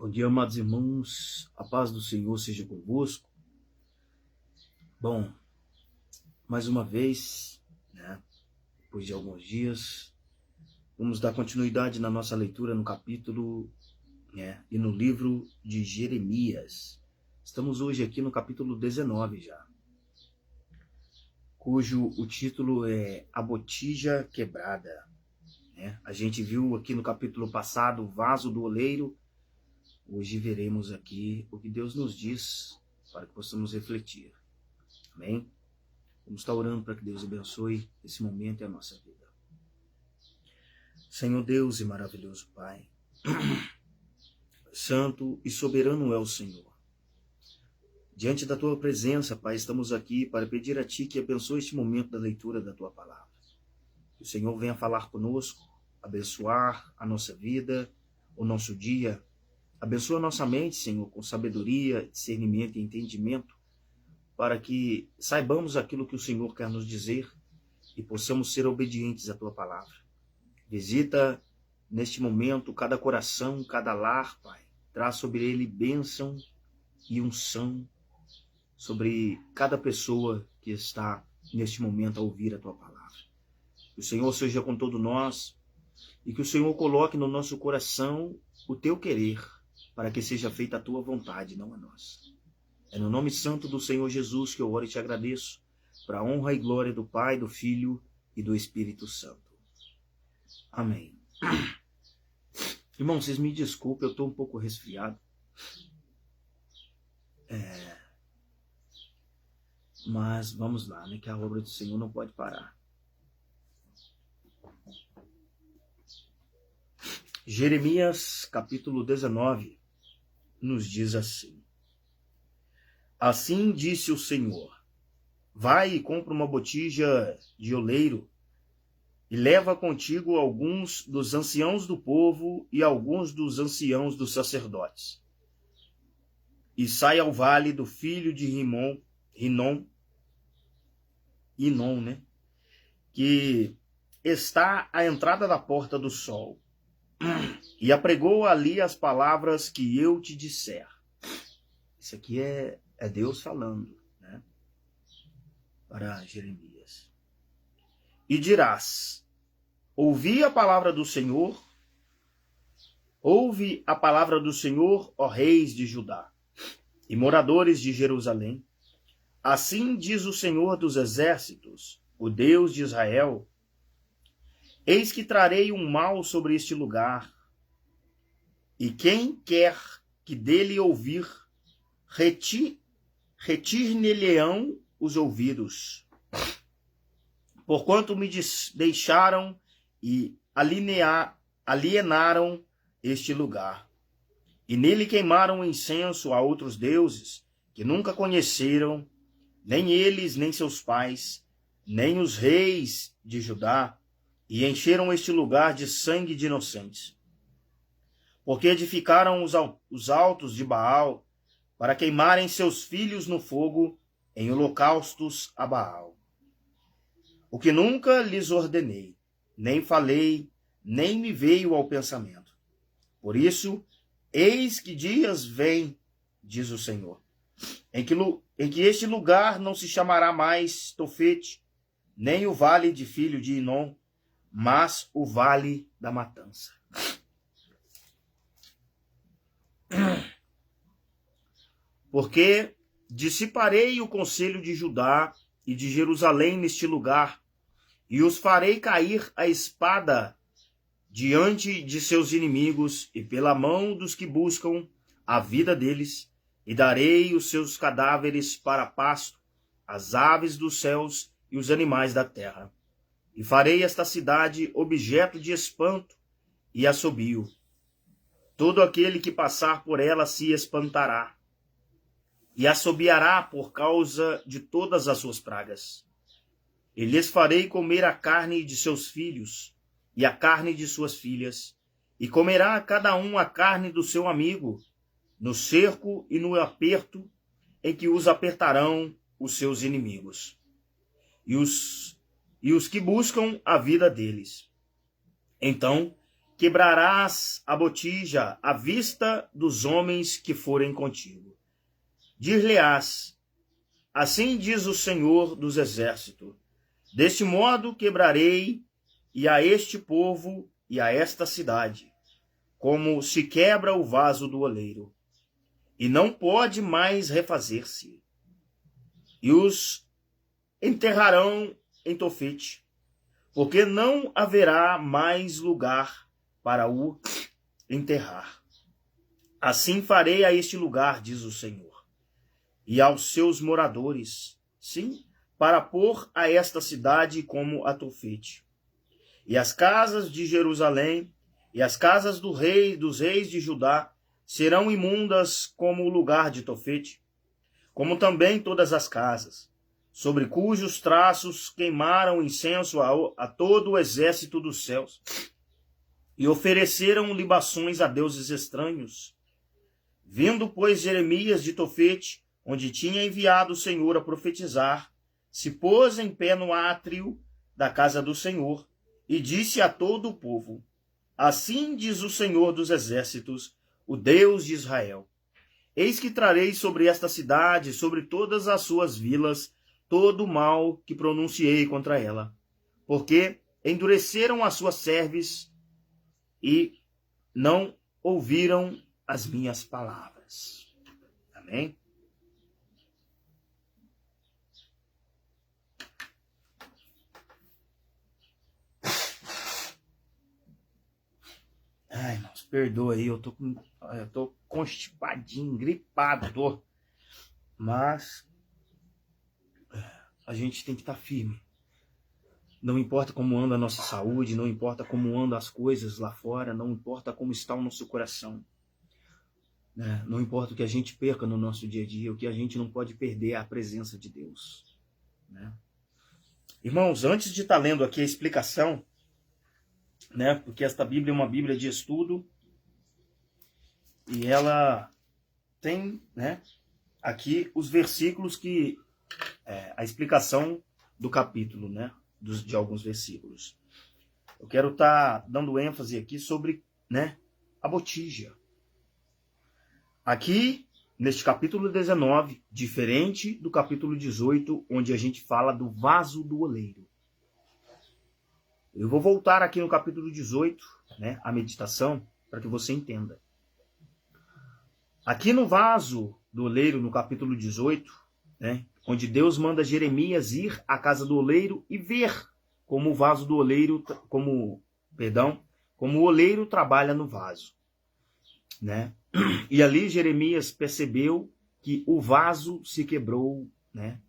Bom dia, amados irmãos, a paz do Senhor seja convosco. Bom, mais uma vez, depois de alguns dias, vamos dar continuidade na nossa leitura no capítulo e no livro de Jeremias. Estamos hoje aqui no capítulo 19 já, cujo o título é A Botija Quebrada. A gente viu aqui no capítulo passado o vaso do oleiro. Hoje veremos aqui o que Deus nos diz para que possamos refletir. Amém? Vamos estar orando para que Deus abençoe esse momento e a nossa vida. Senhor Deus e maravilhoso Pai, santo e soberano é o Senhor. Diante da Tua presença, Pai, estamos aqui para pedir a Ti que abençoe este momento da leitura da Tua palavra. Que o Senhor venha falar conosco, abençoar a nossa vida, o nosso dia. Abençoa a nossa mente, Senhor, com sabedoria, discernimento e entendimento, para que saibamos aquilo que o Senhor quer nos dizer e possamos ser obedientes à Tua palavra. Visita neste momento cada coração, cada lar, Pai. Traz sobre ele bênção e unção sobre cada pessoa que está neste momento a ouvir a Tua palavra. Que o Senhor seja com todos nós e que o Senhor coloque no nosso coração o Teu querer, para que seja feita a Tua vontade, não a nossa. É no nome santo do Senhor Jesus que eu oro e te agradeço, para a honra e glória do Pai, do Filho e do Espírito Santo. Amém. Irmão, vocês me desculpem, eu estou um pouco resfriado. Mas vamos lá, que a obra do Senhor não pode parar. Jeremias, capítulo 19, nos diz assim: Assim disse o Senhor: Vai e compra uma botija de oleiro e leva contigo alguns dos anciãos do povo e alguns dos anciãos dos sacerdotes. E sai ao vale do filho de Hinom, que está à entrada da porta do sol, e apregou ali as palavras que eu te disser. Isso aqui é Deus falando, para Jeremias. E dirás: ouvi a palavra do Senhor, ouve a palavra do Senhor, ó reis de Judá e moradores de Jerusalém. Assim diz o Senhor dos exércitos, o Deus de Israel: eis que trarei um mal sobre este lugar, e quem quer que dele ouvir, retir-lhe-ão os ouvidos. Porquanto me deixaram e alienaram este lugar, e nele queimaram incenso a outros deuses que nunca conheceram, nem eles, nem seus pais, nem os reis de Judá, e encheram este lugar de sangue de inocentes. Porque edificaram os altos de Baal, para queimarem seus filhos no fogo, em holocaustos a Baal. O que nunca lhes ordenei, nem falei, nem me veio ao pensamento. Por isso, eis que dias vêm, diz o Senhor, em que este lugar não se chamará mais Tofete, nem o vale de filho de Hinom, mas o vale da matança. Porque dissiparei o conselho de Judá e de Jerusalém neste lugar, e os farei cair a espada diante de seus inimigos e pela mão dos que buscam a vida deles, e darei os seus cadáveres para pasto, as aves dos céus e os animais da terra. E farei esta cidade objeto de espanto e assobio. Todo aquele que passar por ela se espantará, e assobiará por causa de todas as suas pragas. E lhes farei comer a carne de seus filhos, e a carne de suas filhas, e comerá cada um a carne do seu amigo, no cerco e no aperto, em que os apertarão os seus inimigos, e os que buscam a vida deles. Então quebrarás a botija à vista dos homens que forem contigo. Dir-lhe-ás: assim diz o Senhor dos Exércitos, deste modo quebrarei e a este povo e a esta cidade, como se quebra o vaso do oleiro, e não pode mais refazer-se. E os enterrarão em Tofete, porque não haverá mais lugar para o enterrar. Assim farei a este lugar, diz o Senhor, e aos seus moradores, sim, para pôr a esta cidade como a Tofete. E as casas de Jerusalém e as casas dos reis de Judá serão imundas como o lugar de Tofete, como também todas as casas, sobre cujos traços queimaram incenso a todo o exército dos céus, e ofereceram libações a deuses estranhos. Vindo, pois, Jeremias de Tofete, onde tinha enviado o Senhor a profetizar, se pôs em pé no átrio da casa do Senhor, e disse a todo o povo: assim diz o Senhor dos Exércitos, o Deus de Israel: eis que trarei sobre esta cidade, sobre todas as suas vilas, todo o mal que pronunciei contra ela, porque endureceram as suas cerviz e não ouviram as minhas palavras. Amém? Ai, irmãos, perdoa aí, eu tô constipadinho, gripado, mas a gente tem que estar firme. Não importa como anda a nossa saúde, não importa como andam as coisas lá fora, não importa como está o nosso coração, né? Não importa o que a gente perca no nosso dia a dia, o que a gente não pode perder é a presença de Deus, né? Irmãos, antes de estar lendo aqui a explicação, né, porque esta Bíblia é uma Bíblia de estudo, e ela tem, né, aqui os versículos que a explicação do capítulo, né, de alguns versículos. Eu quero estar dando ênfase aqui sobre, né, a botija. Aqui, neste capítulo 19, diferente do capítulo 18, onde a gente fala do vaso do oleiro. Eu vou voltar aqui no capítulo 18, né, a meditação, para que você entenda. Aqui no vaso do oleiro, no capítulo 18, né, onde Deus manda Jeremias ir à casa do oleiro e ver como o vaso do oleiro, como o oleiro trabalha no vaso, né? E ali Jeremias percebeu que o vaso se quebrou, né,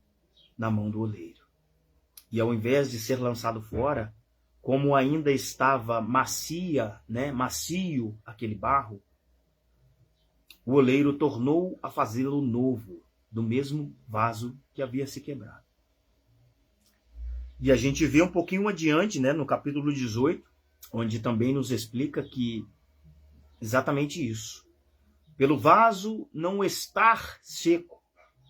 na mão do oleiro. E ao invés de ser lançado fora, como ainda estava macio aquele barro, o oleiro tornou a fazê-lo novo, do mesmo vaso que havia se quebrado. E a gente vê um pouquinho adiante, né, no capítulo 18, onde também nos explica que exatamente isso. Pelo vaso não estar seco,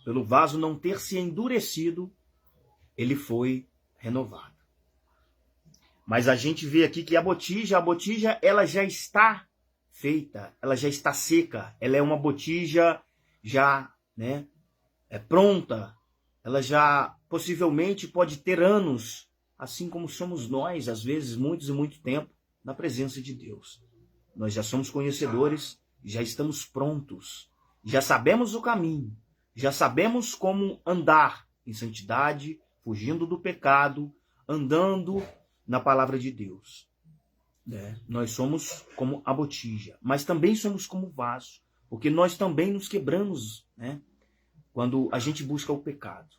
pelo vaso não ter se endurecido, ele foi renovado. Mas a gente vê aqui que a botija ela já está feita, ela já está seca, ela é uma botija já, né, pronta, ela já possivelmente pode ter anos, assim como somos nós, às vezes, muitos e muito tempo, na presença de Deus. Nós já somos conhecedores, já estamos prontos, já sabemos o caminho, já sabemos como andar em santidade, fugindo do pecado, andando na palavra de Deus. Nós somos como a botija, mas também somos como vaso, porque nós também nos quebramos, né, quando a gente busca o pecado.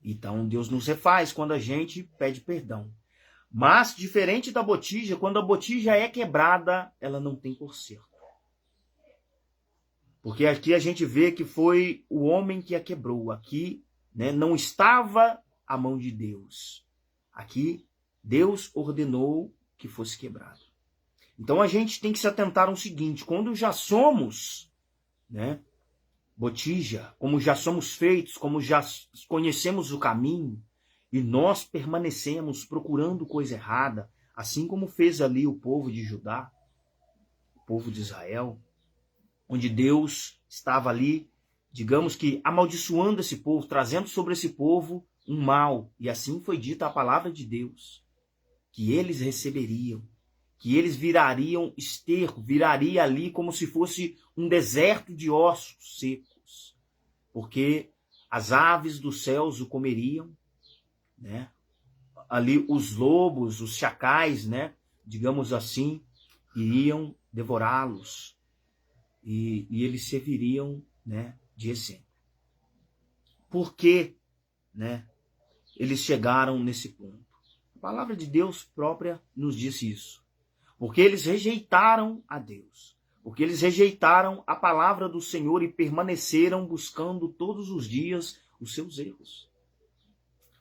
Então Deus nos refaz quando a gente pede perdão. Mas, diferente da botija, quando a botija é quebrada, ela não tem conserto. Porque aqui a gente vê que foi o homem que a quebrou. Aqui, né, não estava a mão de Deus. Aqui Deus ordenou que fosse quebrado. Então a gente tem que se atentar ao seguinte: quando já somos, né, botija, como já somos feitos, como já conhecemos o caminho, e nós permanecemos procurando coisa errada, assim como fez ali o povo de Judá, povo de Israel, onde Deus estava ali, digamos que amaldiçoando esse povo, trazendo sobre esse povo um mal. E assim foi dita a palavra de Deus, que eles receberiam, que eles virariam esterco, viraria ali como se fosse um deserto de ossos secos, porque as aves dos céus o comeriam, né? Ali os lobos, os chacais, né? Digamos assim, iriam devorá-los e eles serviriam, né, de exemplo. Por que, né, eles chegaram nesse ponto? A palavra de Deus própria nos diz isso. Porque eles rejeitaram a Deus. Porque eles rejeitaram a palavra do Senhor e permaneceram buscando todos os dias os seus erros.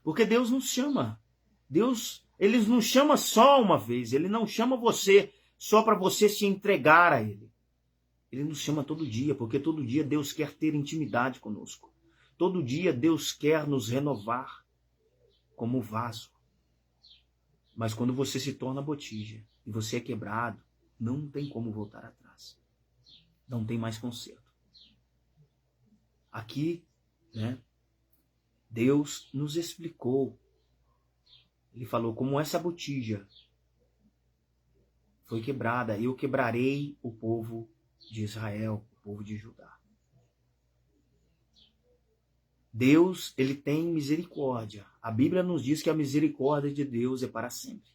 Porque Deus nos chama. Deus, ele nos chama só uma vez. Ele não chama você só para você se entregar a Ele. Ele nos chama todo dia, porque todo dia Deus quer ter intimidade conosco. Todo dia Deus quer nos renovar como vaso. Mas quando você se torna botija e você é quebrado, não tem como voltar atrás. Não tem mais conserto. Aqui, né, Deus nos explicou. Ele falou, como essa botija foi quebrada, eu quebrarei o povo de Israel, o povo de Judá. Deus, ele tem misericórdia. A Bíblia nos diz que a misericórdia de Deus é para sempre.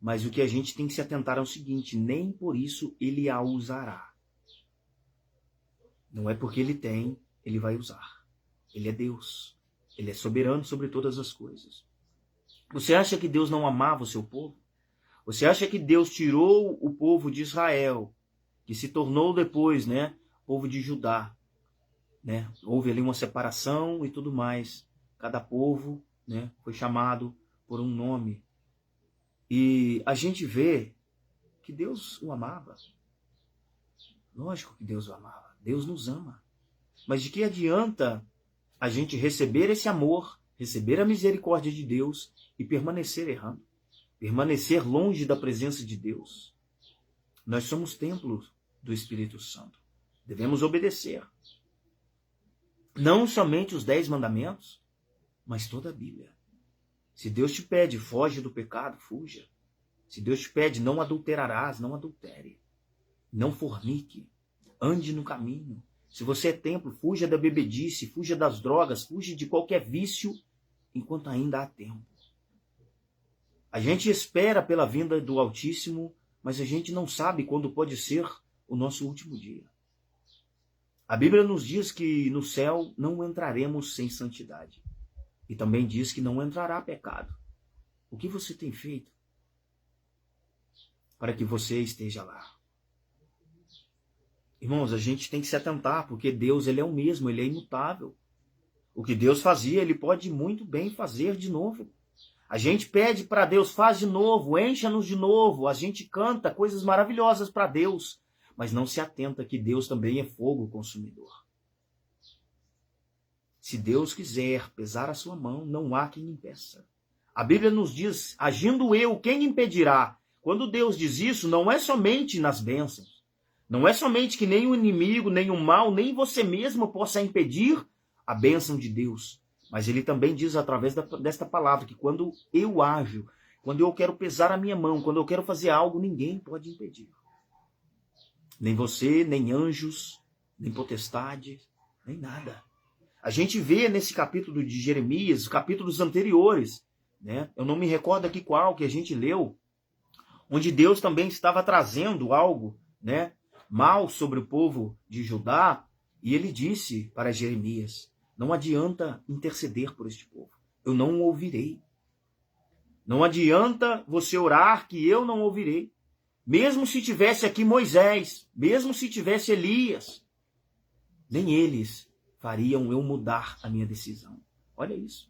Mas o que a gente tem que se atentar é o seguinte, nem por isso ele a usará. Não é porque ele tem, ele vai usar. Ele é Deus. Ele é soberano sobre todas as coisas. Você acha que Deus não amava o seu povo? Você acha que Deus tirou o povo de Israel, que se tornou depois, né, povo de Judá, né? Houve ali uma separação e tudo mais. Cada povo, né, foi chamado por um nome. E a gente vê que Deus o amava. Lógico que Deus o amava. Deus nos ama. Mas de que adianta a gente receber esse amor, receber a misericórdia de Deus e permanecer errando? Permanecer longe da presença de Deus? Nós somos templos do Espírito Santo. Devemos obedecer. Não somente os 10 mandamentos, mas toda a Bíblia. Se Deus te pede, foge do pecado, fuja. Se Deus te pede, não adulterarás, não adultere. Não fornique, ande no caminho. Se você é templo, fuja da bebedice, fuja das drogas, fuja de qualquer vício, enquanto ainda há tempo. A gente espera pela vinda do Altíssimo, mas a gente não sabe quando pode ser o nosso último dia. A Bíblia nos diz que no céu não entraremos sem santidade. E também diz que não entrará pecado. O que você tem feito para que você esteja lá? Irmãos, a gente tem que se atentar, porque Deus, ele é o mesmo, ele é imutável. O que Deus fazia, ele pode muito bem fazer de novo. A gente pede para Deus, faz de novo, encha-nos de novo. A gente canta coisas maravilhosas para Deus, mas não se atenta que Deus também é fogo consumidor. Se Deus quiser pesar a sua mão, não há quem impeça. A Bíblia nos diz, agindo eu, quem impedirá? Quando Deus diz isso, não é somente nas bênçãos. Não é somente que nem o inimigo, nem o mal, nem você mesmo possa impedir a bênção de Deus. Mas ele também diz através desta palavra que quando eu ajo, quando eu quero pesar a minha mão, quando eu quero fazer algo, ninguém pode impedir. Nem você, nem anjos, nem potestade, nem nada. A gente vê nesse capítulo de Jeremias, os capítulos anteriores, né? Eu não me recordo aqui qual que a gente leu, onde Deus também estava trazendo algo, né, mal sobre o povo de Judá, e ele disse para Jeremias, não adianta interceder por este povo, eu não o ouvirei. Não adianta você orar que eu não ouvirei. Mesmo se tivesse aqui Moisés, mesmo se tivesse Elias, nem eles fariam eu mudar a minha decisão. Olha isso.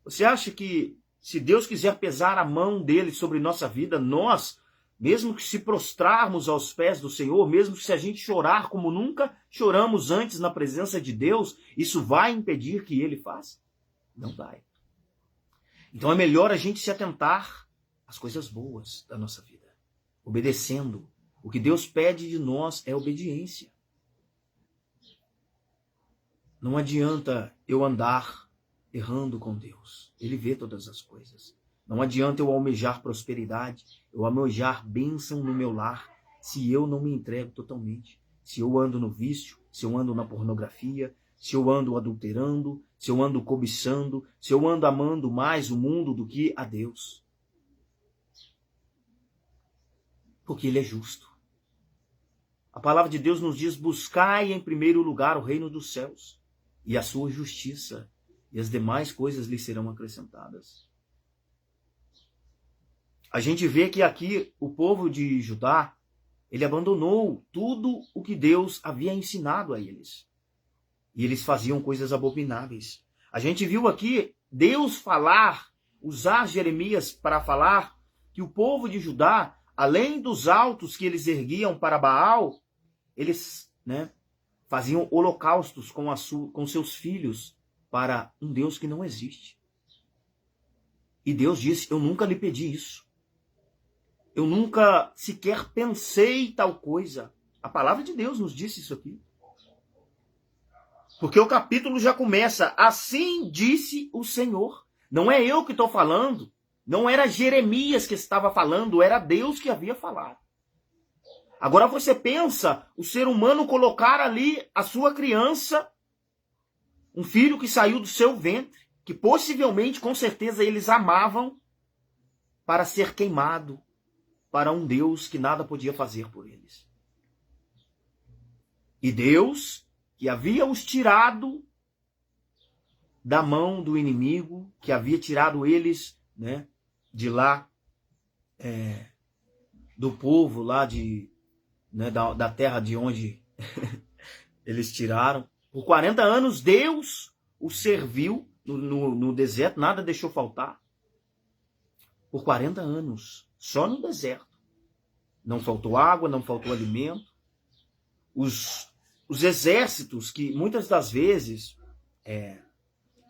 Você acha que se Deus quiser pesar a mão dele sobre nossa vida, nós, mesmo que se prostrarmos aos pés do Senhor, mesmo que se a gente chorar como nunca choramos antes na presença de Deus, isso vai impedir que ele faça? Não vai. Então é melhor a gente se atentar às coisas boas da nossa vida, obedecendo, O que Deus pede de nós é obediência. Não adianta eu andar errando com Deus. Ele vê todas as coisas. Não adianta eu almejar prosperidade, eu almejar bênção no meu lar, se eu não me entrego totalmente. Se eu ando no vício, se eu ando na pornografia, se eu ando adulterando, se eu ando cobiçando, se eu ando amando mais o mundo do que a Deus. Porque Ele é justo. A palavra de Deus nos diz: buscai em primeiro lugar o reino dos céus e a sua justiça, e as demais coisas lhe serão acrescentadas. A gente vê que aqui o povo de Judá, ele abandonou tudo o que Deus havia ensinado a eles. E eles faziam coisas abomináveis. A gente viu aqui Deus usar Jeremias para falar que o povo de Judá, além dos altos que eles erguiam para Baal, eles faziam holocaustos com seus filhos para um Deus que não existe. E Deus disse: eu nunca lhe pedi isso. Eu nunca sequer pensei tal coisa. A palavra de Deus nos disse isso aqui. Porque o capítulo já começa: assim disse o Senhor. Não é eu que estou falando. Não era Jeremias que estava falando. Era Deus que havia falado. Agora você pensa o ser humano colocar ali a sua criança, um filho que saiu do seu ventre, que possivelmente, com certeza, eles amavam, para ser queimado para um Deus que nada podia fazer por eles. E Deus, que havia os tirado da mão do inimigo, que havia tirado eles de lá, do povo lá da terra de onde eles tiraram. Por 40 anos Deus o serviu no deserto, nada deixou faltar. Por 40 anos, só no deserto. Não faltou água, não faltou alimento. Os exércitos que muitas das vezes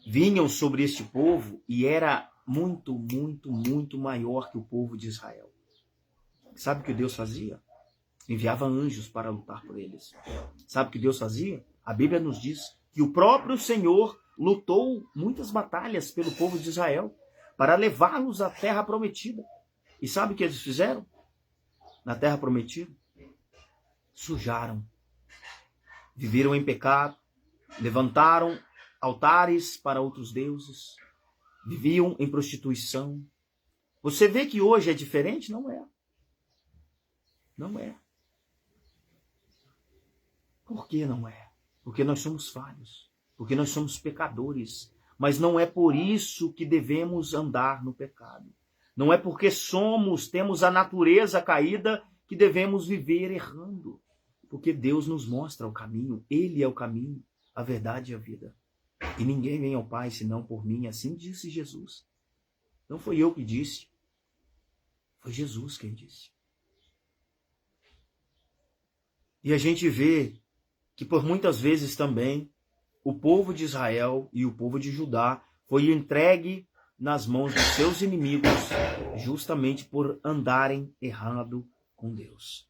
vinham sobre este povo, e era muito, muito, muito maior que o povo de Israel. Sabe o que Deus fazia? Enviava anjos para lutar por eles. Sabe o que Deus fazia? A Bíblia nos diz que o próprio Senhor lutou muitas batalhas pelo povo de Israel para levá-los à terra prometida. E sabe o que eles fizeram na terra prometida? Sujaram. Viveram em pecado. Levantaram altares para outros deuses. Viviam em prostituição. Você vê que hoje é diferente? Não é. Não é. Por que não é? Porque nós somos falhos. Porque nós somos pecadores. Mas não é por isso que devemos andar no pecado. Não é porque temos a natureza caída que devemos viver errando. Porque Deus nos mostra o caminho. Ele é o caminho, a verdade e a vida. E ninguém vem ao Pai senão por mim. Assim disse Jesus. Não foi eu que disse. Foi Jesus quem disse. E a gente vê que por muitas vezes também o povo de Israel e o povo de Judá foi entregue nas mãos dos seus inimigos justamente por andarem errado com Deus.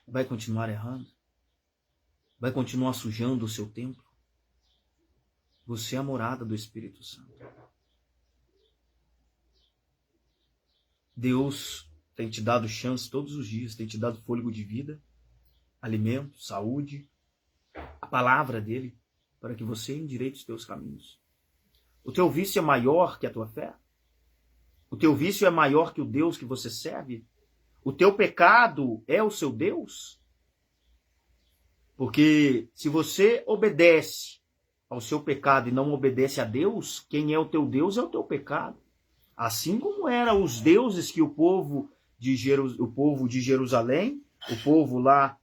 Vai continuar errando? Vai continuar sujando o seu templo? Você é a morada do Espírito Santo. Deus tem te dado chance todos os dias, tem te dado fôlego de vida, alimento, saúde, a palavra dele, para que você endireite os teus caminhos. O teu vício é maior que a tua fé? O teu vício é maior que o Deus que você serve? O teu pecado é o seu Deus? Porque se você obedece ao seu pecado e não obedece a Deus, quem é o teu Deus é o teu pecado. Assim como eram os deuses que o povo de Jerusalém, o povo lá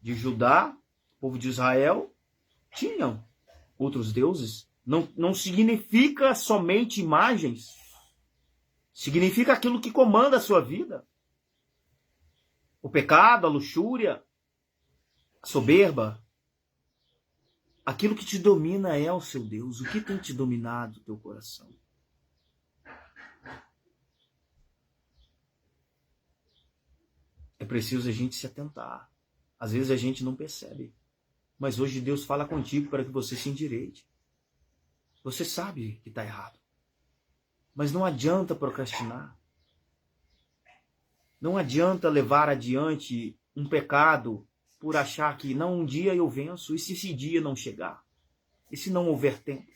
de Judá, o povo de Israel, tinham outros deuses. Não significa somente imagens. Significa aquilo que comanda a sua vida. O pecado, a luxúria, a soberba. Aquilo que te domina é o seu Deus. O que tem te dominado o teu coração? É preciso a gente se atentar. Às vezes a gente não percebe. Mas hoje Deus fala contigo para que você se endireite. Você sabe que está errado. Mas não adianta procrastinar. Não adianta levar adiante um pecado por achar que não, um dia eu venço, e se esse dia não chegar? E se não houver tempo?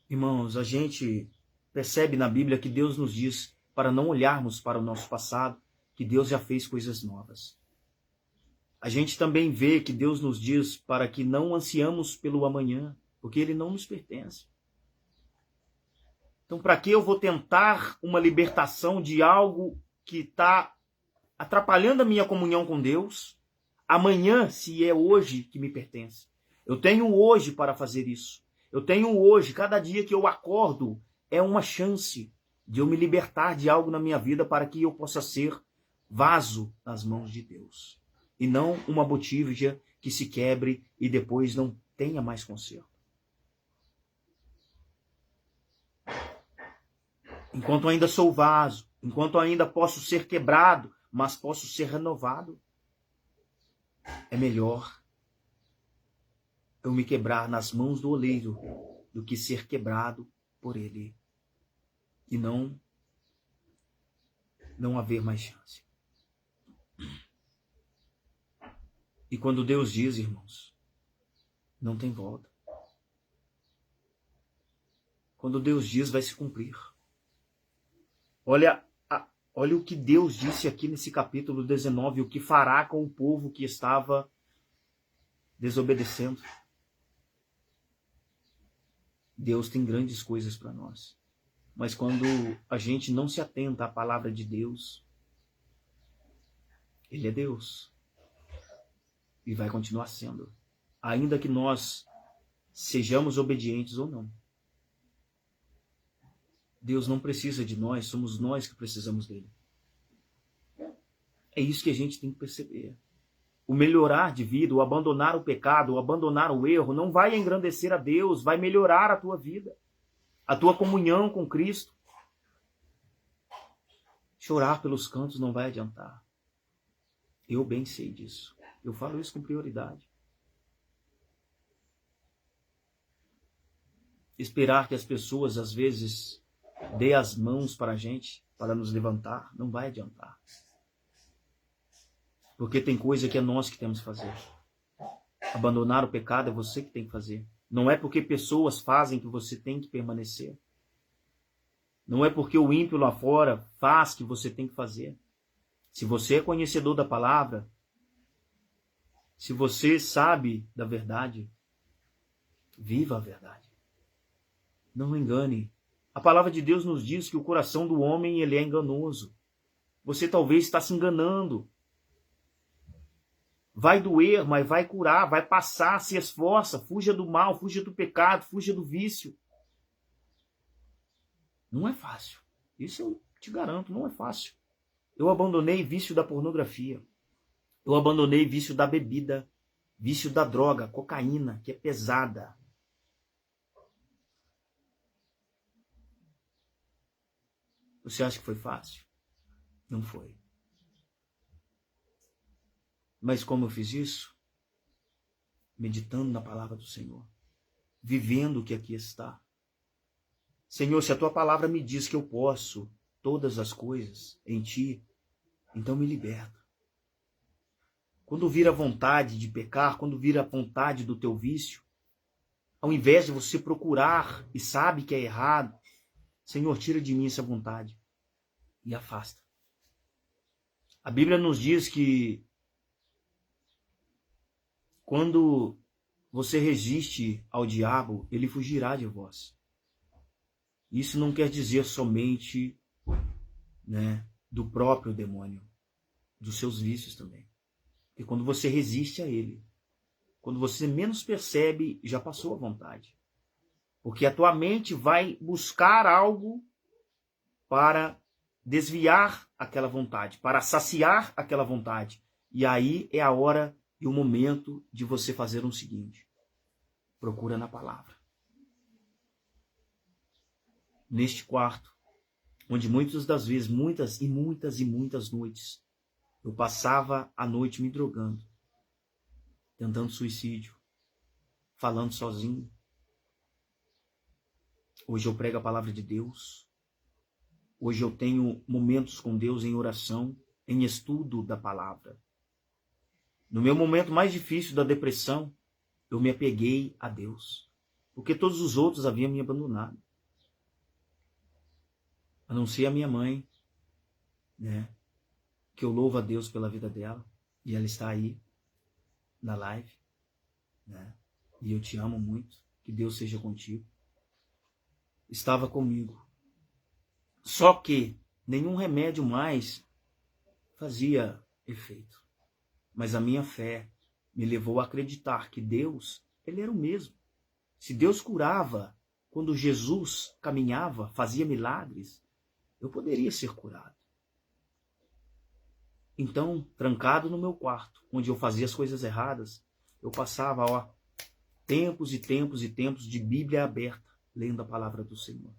Irmãos, a gente percebe na Bíblia que Deus nos diz para não olharmos para o nosso passado, que Deus já fez coisas novas. A gente também vê que Deus nos diz para que não ansiamos pelo amanhã, porque ele não nos pertence. Então, para que eu vou tentar uma libertação de algo que está atrapalhando a minha comunhão com Deus, amanhã, se é hoje que me pertence? Eu tenho hoje para fazer isso. Eu tenho hoje, cada dia que eu acordo, é uma chance de eu me libertar de algo na minha vida para que eu possa ser vaso nas mãos de Deus. E não uma botija que se quebre e depois não tenha mais conserto. Enquanto ainda sou vaso, enquanto ainda posso ser quebrado, mas posso ser renovado, é melhor eu me quebrar nas mãos do oleiro do que ser quebrado por ele e não haver mais chance. E quando Deus diz, irmãos, não tem volta. Quando Deus diz, vai se cumprir. Olha o que Deus disse aqui nesse capítulo 19, o que fará com o povo que estava desobedecendo. Deus tem grandes coisas para nós. Mas quando a gente não se atenta à palavra de Deus, Ele é Deus. E vai continuar sendo. Ainda que nós sejamos obedientes ou não. Deus não precisa de nós, somos nós que precisamos dele. É isso que a gente tem que perceber. O melhorar de vida, o abandonar o pecado, o abandonar o erro, não vai engrandecer a Deus, vai melhorar a tua vida, a tua comunhão com Cristo. Chorar pelos cantos não vai adiantar. Eu bem sei disso. Eu falo isso com prioridade. Esperar que as pessoas, às vezes, dê as mãos para a gente, para nos levantar, não vai adiantar. Porque tem coisa que é nós que temos que fazer. Abandonar o pecado é você que tem que fazer. Não é porque pessoas fazem que você tem que permanecer. Não é porque o ímpio lá fora faz que você tem que fazer. Se você é conhecedor da palavra, se você sabe da verdade, viva a verdade. Não engane. A palavra de Deus nos diz que o coração do homem ele é enganoso. Você talvez está se enganando. Vai doer, mas vai curar, vai passar, se esforça, fuja do mal, fuja do pecado, fuja do vício. Não é fácil. Isso eu te garanto, não é fácil. Eu abandonei vício da pornografia. Eu abandonei vício da bebida, vício da droga, cocaína, que é pesada. Você acha que foi fácil? Não foi. Mas como eu fiz isso? Meditando na palavra do Senhor. Vivendo o que aqui está. Senhor, se a tua palavra me diz que eu posso todas as coisas em ti, então me liberta. Quando vir a vontade de pecar, quando vir a vontade do teu vício, ao invés de você procurar e sabe que é errado, Senhor, tira de mim essa vontade e afasta. A Bíblia nos diz que quando você resiste ao diabo, ele fugirá de vós. Isso não quer dizer somente, do próprio demônio, dos seus vícios também. E quando você resiste a ele, quando você menos percebe, já passou a vontade. Porque a tua mente vai buscar algo para desviar aquela vontade, para saciar aquela vontade. E aí é a hora e o momento de você fazer o seguinte: procura na palavra. Neste quarto, onde muitas das vezes, muitas noites, eu passava a noite me drogando, tentando suicídio, falando sozinho. Hoje eu prego a palavra de Deus. Hoje eu tenho momentos com Deus em oração, em estudo da palavra. No meu momento mais difícil da depressão, eu me apeguei a Deus, porque todos os outros haviam me abandonado. A não ser a minha mãe, né? Que eu louvo a Deus pela vida dela, e ela está aí na live, né? E eu te amo muito, que Deus seja contigo. Estava comigo. Só que nenhum remédio mais fazia efeito. Mas a minha fé me levou a acreditar que Deus, ele era o mesmo. Se Deus curava quando Jesus caminhava, fazia milagres, eu poderia ser curado. Então, trancado no meu quarto, onde eu fazia as coisas erradas, eu passava tempos e tempos e tempos de Bíblia aberta, lendo a palavra do Senhor.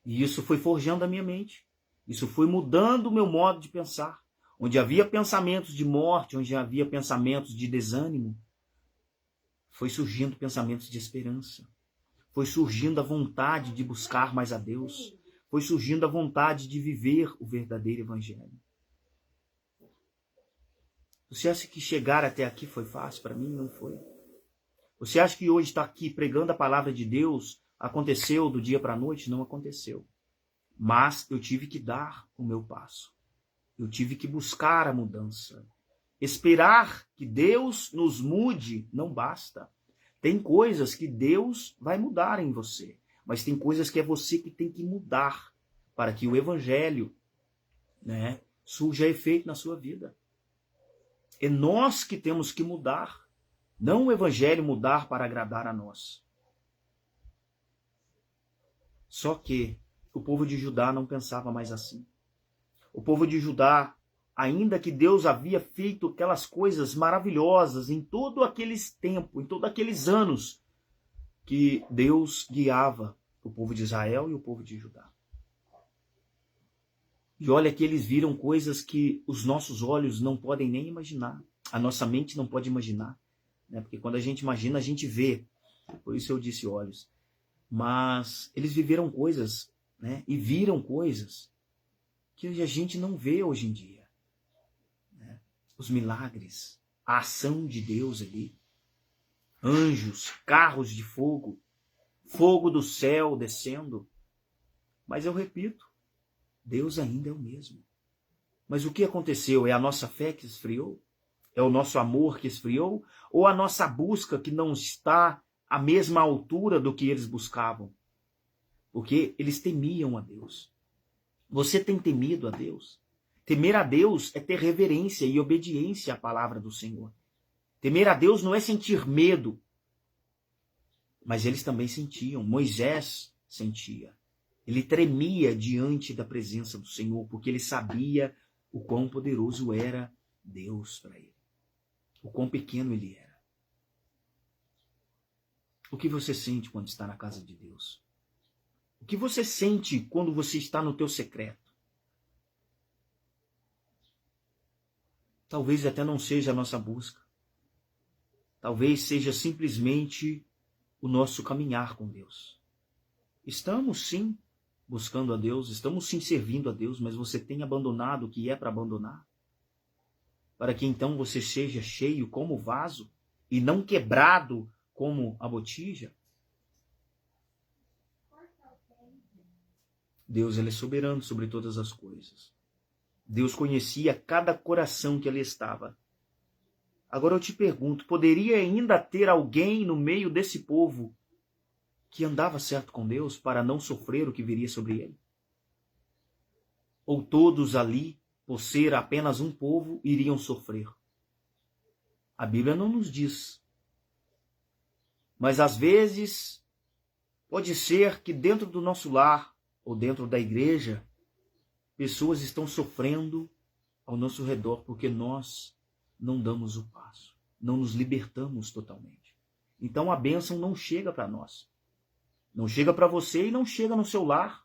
E isso foi forjando a minha mente. Isso foi mudando o meu modo de pensar. Onde havia pensamentos de morte, onde havia pensamentos de desânimo, foi surgindo pensamentos de esperança. Foi surgindo a vontade de buscar mais a Deus. Foi surgindo a vontade de viver o verdadeiro evangelho. Você acha que chegar até aqui foi fácil? Para mim não foi. Você acha que hoje estar aqui pregando a palavra de Deus aconteceu do dia para a noite? Não aconteceu. Mas eu tive que dar o meu passo. Eu tive que buscar a mudança. Esperar que Deus nos mude não basta. Tem coisas que Deus vai mudar em você, mas tem coisas que é você que tem que mudar para que o evangelho, né, surja efeito na sua vida. É nós que temos que mudar, não o evangelho mudar para agradar a nós. Só que o povo de Judá não pensava mais assim. O povo de Judá, ainda que Deus havia feito aquelas coisas maravilhosas em todo aqueles tempos, em todos aqueles anos que Deus guiava o povo de Israel e o povo de Judá. E olha que eles viram coisas que os nossos olhos não podem nem imaginar. A nossa mente não pode imaginar, né? Porque quando a gente imagina, a gente vê. Por isso eu disse olhos. Mas eles viveram coisas, né? E viram coisas que a gente não vê hoje em dia. Né? Os milagres, a ação de Deus ali. Anjos, carros de fogo, fogo do céu descendo. Mas eu repito, Deus ainda é o mesmo. Mas o que aconteceu? É a nossa fé que esfriou? É o nosso amor que esfriou? Ou a nossa busca que não está à mesma altura do que eles buscavam? Porque eles temiam a Deus. Você tem temido a Deus? Temer a Deus é ter reverência e obediência à palavra do Senhor. Temer a Deus não é sentir medo. Mas eles também sentiam. Moisés sentia. Ele tremia diante da presença do Senhor, porque ele sabia o quão poderoso era Deus para ele. O quão pequeno ele era. O que você sente quando está na casa de Deus? O que você sente quando você está no teu secreto? Talvez até não seja a nossa busca. Talvez seja simplesmente o nosso caminhar com Deus. Estamos sim buscando a Deus, estamos sim servindo a Deus, mas você tem abandonado o que é para abandonar? Para que então você seja cheio como vaso e não quebrado como a botija? Deus, ele é soberano sobre todas as coisas. Deus conhecia cada coração que ali estava. Agora eu te pergunto, poderia ainda ter alguém no meio desse povo que andava certo com Deus para não sofrer o que viria sobre ele? Ou todos ali, por ser apenas um povo, iriam sofrer? A Bíblia não nos diz. Mas às vezes, pode ser que dentro do nosso lar, ou dentro da igreja, pessoas estão sofrendo ao nosso redor porque nós não damos o passo, não nos libertamos totalmente. Então a bênção não chega para nós. Não chega para você e não chega no seu lar.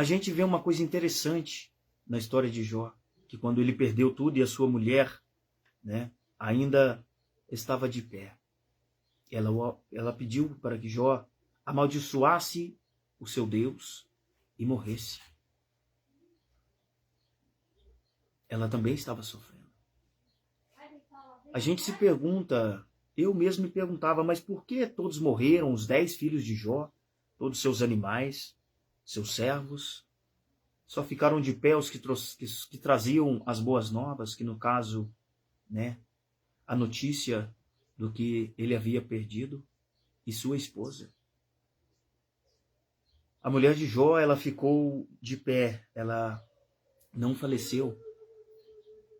A gente vê uma coisa interessante na história de Jó, que quando ele perdeu tudo e a sua mulher, né, ainda estava de pé. Ela pediu para que Jó amaldiçoasse o seu Deus e morresse. Ela também estava sofrendo. A gente se pergunta, eu mesmo me perguntava, mas por que todos morreram, os 10 filhos de Jó, todos seus animais, seus servos? Só ficaram de pé os que traziam as boas novas, que no caso, né, a notícia do que ele havia perdido, e sua esposa. A mulher de Jó, ela ficou de pé, ela não faleceu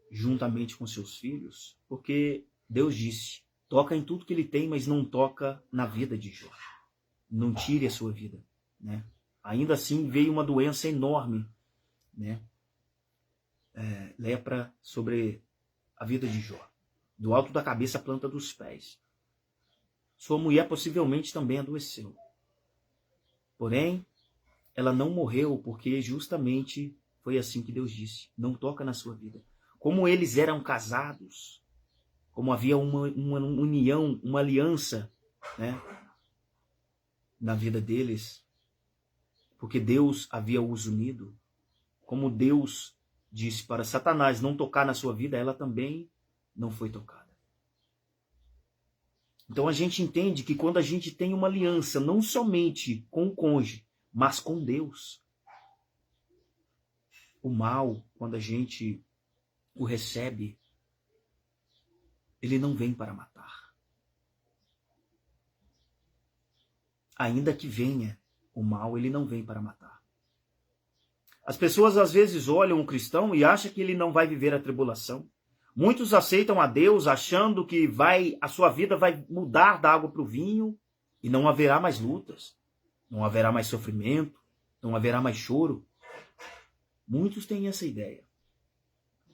juntamente com seus filhos, porque Deus disse, toca em tudo que ele tem, mas não toca na vida de Jó. Não tire a sua vida, né? Ainda assim veio uma doença enorme, né? Lepra sobre a vida de Jó, do alto da cabeça à planta dos pés. Sua mulher possivelmente também adoeceu. Porém, ela não morreu porque justamente foi assim que Deus disse, não toca na sua vida. Como eles eram casados, como havia uma união, uma aliança, né, na vida deles, porque Deus havia os unido, como Deus disse para Satanás não tocar na sua vida, ela também não foi tocada. Então a gente entende que quando a gente tem uma aliança, não somente com o cônjuge, mas com Deus, o mal, quando a gente o recebe, ele não vem para matar. Ainda que venha o mal, ele não vem para matar. As pessoas às vezes olham o cristão e acham que ele não vai viver a tribulação. Muitos aceitam a Deus achando que a sua vida vai mudar da água para o vinho e não haverá mais lutas, não haverá mais sofrimento, não haverá mais choro. Muitos têm essa ideia,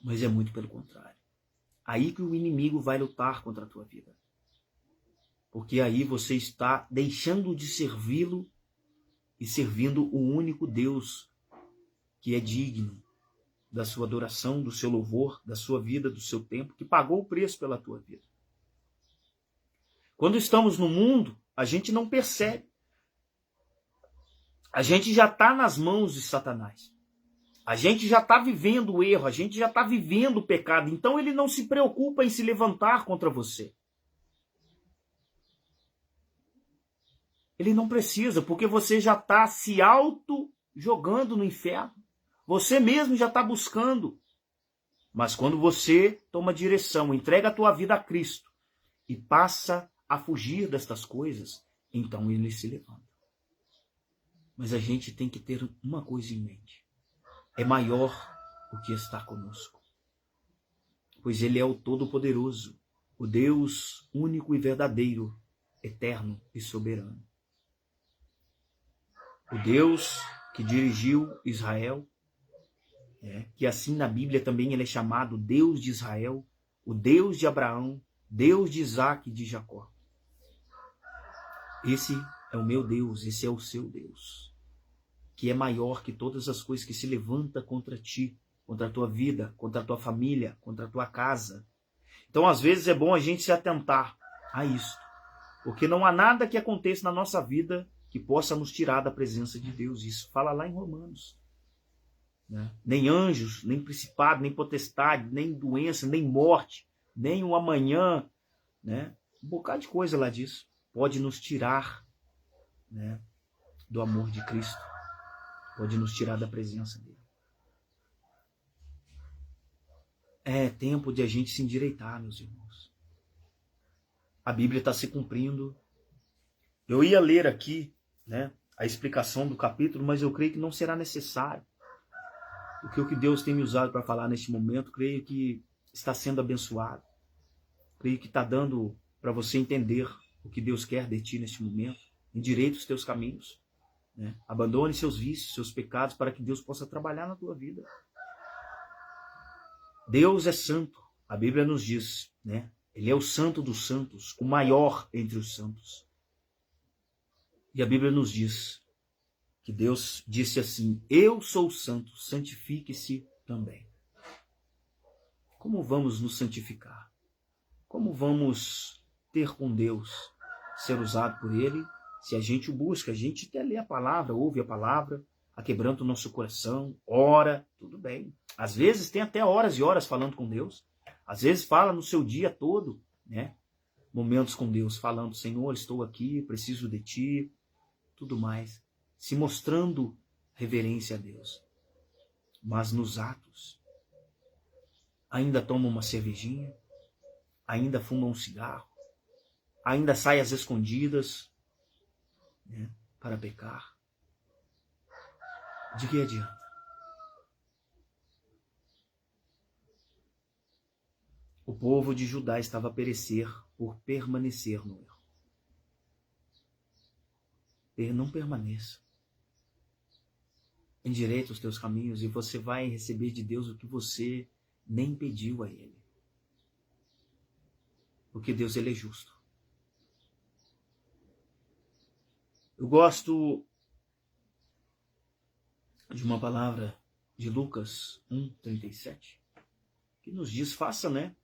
mas é muito pelo contrário. Aí que o inimigo vai lutar contra a tua vida. Porque aí você está deixando de servi-lo e servindo o único Deus que é digno da sua adoração, do seu louvor, da sua vida, do seu tempo, que pagou o preço pela tua vida. Quando estamos no mundo, a gente não percebe. A gente já está nas mãos de Satanás. A gente já está vivendo o erro, a gente já está vivendo o pecado. Então ele não se preocupa em se levantar contra você. Ele não precisa, porque você já está se auto-jogando no inferno. Você mesmo já está buscando. Mas quando você toma direção, entrega a tua vida a Cristo e passa a fugir destas coisas, então ele se levanta. Mas a gente tem que ter uma coisa em mente. É maior o que está conosco. Pois ele é o Todo-Poderoso, o Deus único e verdadeiro, eterno e soberano. O Deus que dirigiu Israel, que assim na Bíblia também ele é chamado Deus de Israel, o Deus de Abraão, Deus de Isaac e de Jacó. Esse é o meu Deus, esse é o seu Deus, que é maior que todas as coisas que se levantam contra ti, contra a tua vida, contra a tua família, contra a tua casa. Então, às vezes, é bom a gente se atentar a isso, porque não há nada que aconteça na nossa vida que possa nos tirar da presença de Deus. Isso fala lá em Romanos. Nem anjos, nem principado, nem potestade, nem doença, nem morte, nem o amanhã, um bocado de coisa lá disso, pode nos tirar do amor de Cristo, pode nos tirar da presença dele. É tempo de a gente se endireitar, meus irmãos. A Bíblia está se cumprindo. Eu ia ler aqui a explicação do capítulo, mas eu creio que não será necessário. Porque o que Deus tem me usado para falar neste momento, creio que está sendo abençoado. Creio que está dando para você entender o que Deus quer de ti neste momento. Endireite os teus caminhos. Abandone seus vícios, seus pecados, para que Deus possa trabalhar na tua vida. Deus é santo. A Bíblia nos diz, Ele é o santo dos santos, o maior entre os santos. E a Bíblia nos diz que Deus disse assim: eu sou santo, santifique-se também. Como vamos nos santificar? Como vamos ter com Deus, ser usado por Ele, se a gente o busca? A gente até lê a palavra, ouve a palavra, aquebranta o nosso coração, ora, tudo bem. Às vezes tem até horas e horas falando com Deus. Às vezes fala no seu dia todo, né? Momentos com Deus, falando: Senhor, estou aqui, preciso de Ti, tudo mais. Se mostrando reverência a Deus. Mas nos atos, ainda toma uma cervejinha, ainda fuma um cigarro, ainda sai às escondidas, né, para pecar. De que adianta? O povo de Judá estava a perecer por permanecer no erro. Não permaneça. Endireita os teus caminhos e você vai receber de Deus o que você nem pediu a Ele. Porque Deus, Ele é justo. Eu gosto de uma palavra de Lucas 1:37, que nos diz: faça, né,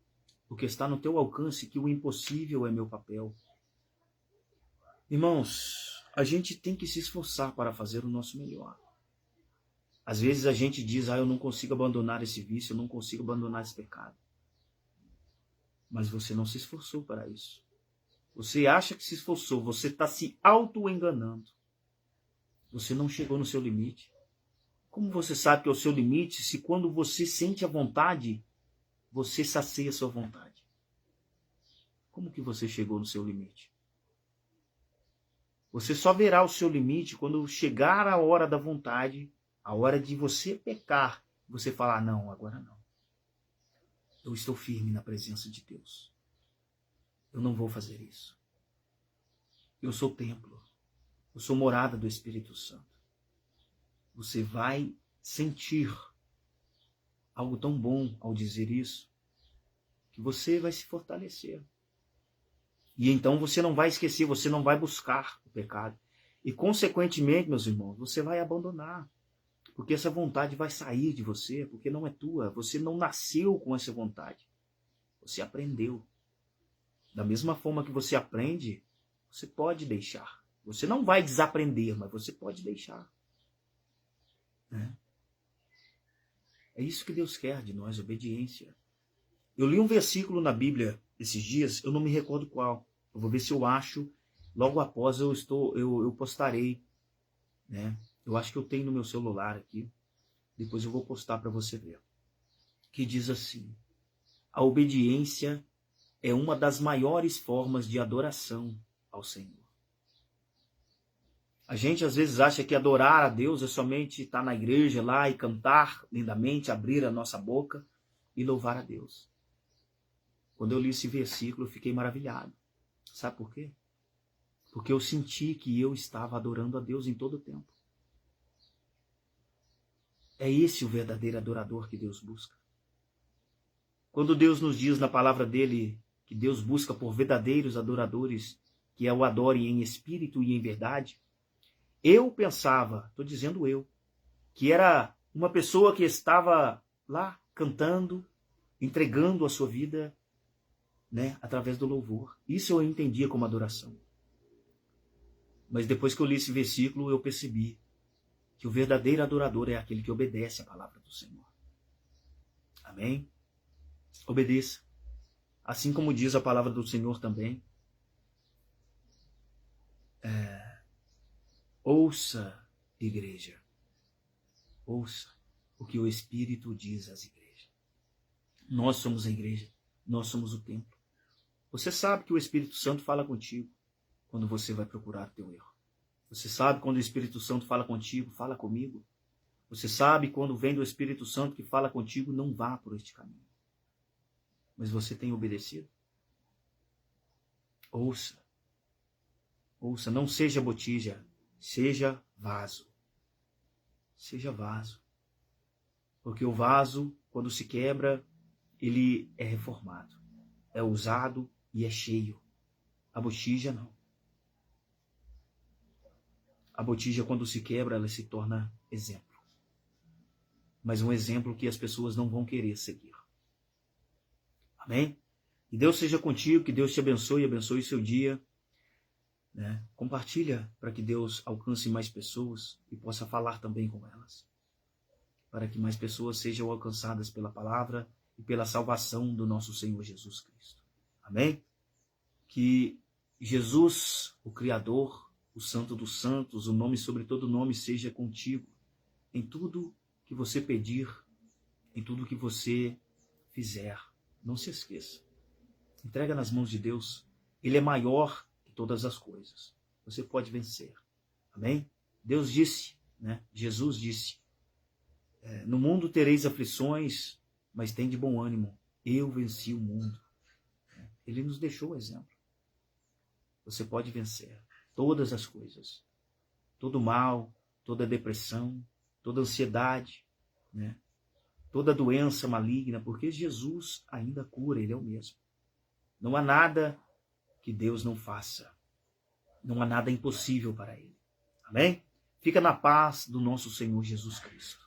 o que está no teu alcance, que o impossível é meu papel. Irmãos, a gente tem que se esforçar para fazer o nosso melhor. Às vezes a gente diz: eu não consigo abandonar esse vício, eu não consigo abandonar esse pecado. Mas você não se esforçou para isso. Você acha que se esforçou, você está se auto-enganando. Você não chegou no seu limite. Como você sabe que é o seu limite, se quando você sente a vontade, você sacia a sua vontade? Como que você chegou no seu limite? Você só verá o seu limite quando chegar a hora da vontade, a hora de você pecar, você falar: não, agora não. Eu estou firme na presença de Deus. Eu não vou fazer isso. Eu sou templo. Eu sou morada do Espírito Santo. Você vai sentir algo tão bom ao dizer isso, que você vai se fortalecer. E então você não vai esquecer, você não vai buscar o pecado. E consequentemente, meus irmãos, você vai abandonar. Porque essa vontade vai sair de você, porque não é tua. Você não nasceu com essa vontade. Você aprendeu. Da mesma forma que você aprende, você pode deixar. Você não vai desaprender, mas você pode deixar. Né? É isso que Deus quer de nós, obediência. Eu li um versículo na Bíblia esses dias, eu não me recordo qual. Eu vou ver se eu acho. Logo após eu postarei. Né? Eu acho que eu tenho no meu celular aqui. Depois eu vou postar para você ver. Que diz assim: a obediência é uma das maiores formas de adoração ao Senhor. A gente às vezes acha que adorar a Deus é somente estar na igreja lá e cantar lindamente, abrir a nossa boca e louvar a Deus. Quando eu li esse versículo, eu fiquei maravilhado. Sabe por quê? Porque eu senti que eu estava adorando a Deus em todo o tempo. É esse o verdadeiro adorador que Deus busca. Quando Deus nos diz na palavra dele que Deus busca por verdadeiros adoradores, que o adorem em espírito e em verdade, eu pensava, estou dizendo eu, que era uma pessoa que estava lá cantando, entregando a sua vida, né, através do louvor. Isso eu entendia como adoração. Mas depois que eu li esse versículo, eu percebi que o verdadeiro adorador é aquele que obedece à palavra do Senhor. Amém? Obedeça. Assim como diz a palavra do Senhor também. Ouça, igreja. Ouça o que o Espírito diz às igrejas. Nós somos a igreja. Nós somos o templo. Você sabe que o Espírito Santo fala contigo quando você vai procurar o teu erro. Você sabe quando o Espírito Santo fala contigo, fala comigo. Você sabe quando vem do Espírito Santo que fala contigo, não vá por este caminho. Mas você tem obedecido? Ouça. Ouça, não seja botija, seja vaso. Seja vaso. Porque o vaso, quando se quebra, ele é reformado. É usado e é cheio. A botija não. A botija, quando se quebra, ela se torna exemplo. Mas um exemplo que as pessoas não vão querer seguir. Amém? Que Deus seja contigo, que Deus te abençoe e abençoe seu dia. Né? Compartilha para que Deus alcance mais pessoas e possa falar também com elas. Para que mais pessoas sejam alcançadas pela palavra e pela salvação do nosso Senhor Jesus Cristo. Amém? Que Jesus, o Criador, o Santo dos Santos, o nome sobre todo nome, seja contigo em tudo que você pedir, em tudo que você fizer. Não se esqueça. Entrega nas mãos de Deus. Ele é maior que todas as coisas. Você pode vencer. Amém? Deus disse, né? Jesus disse, no mundo tereis aflições, mas tem de bom ânimo. Eu venci o mundo. Ele nos deixou o exemplo. Você pode vencer todas as coisas. Todo mal, toda depressão, toda ansiedade, né? Toda doença maligna, porque Jesus ainda cura, Ele é o mesmo. Não há nada que Deus não faça. Não há nada impossível para Ele. Amém? Fica na paz do nosso Senhor Jesus Cristo.